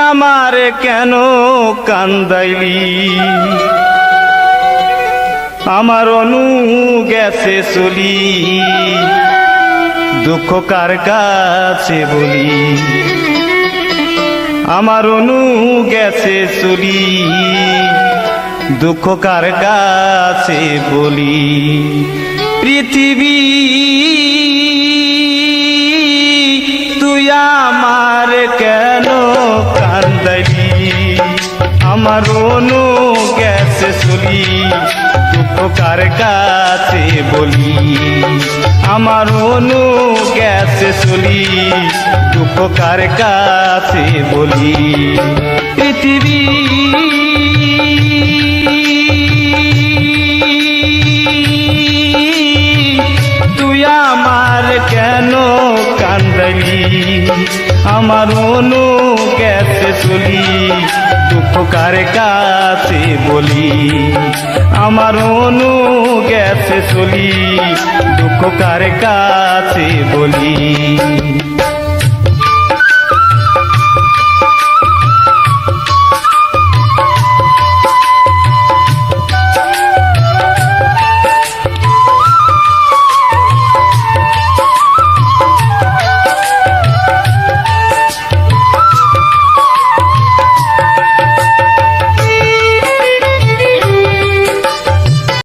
আমারে কেন কান্দাইলি আমার অনু গেছে চলি দুঃখ কার কাছে বলি আমার অনু গেছে চলি দুঃখ কার কাছে বলি পৃথিবী তুই আমার কেন কান্দাইলি আমার অনু গেছে চলি দুঃখ কার কাছে বলি আমার অনু গেছে চলি দুঃখ কার কাছে বলি পৃথিবী তুই আমার কেন কান্দাইলি আমার অনু গেছে চলি দুঃখ কার কাছে বলি আমার অনু গেছে চলি দুঃখ কার কাছে বলি।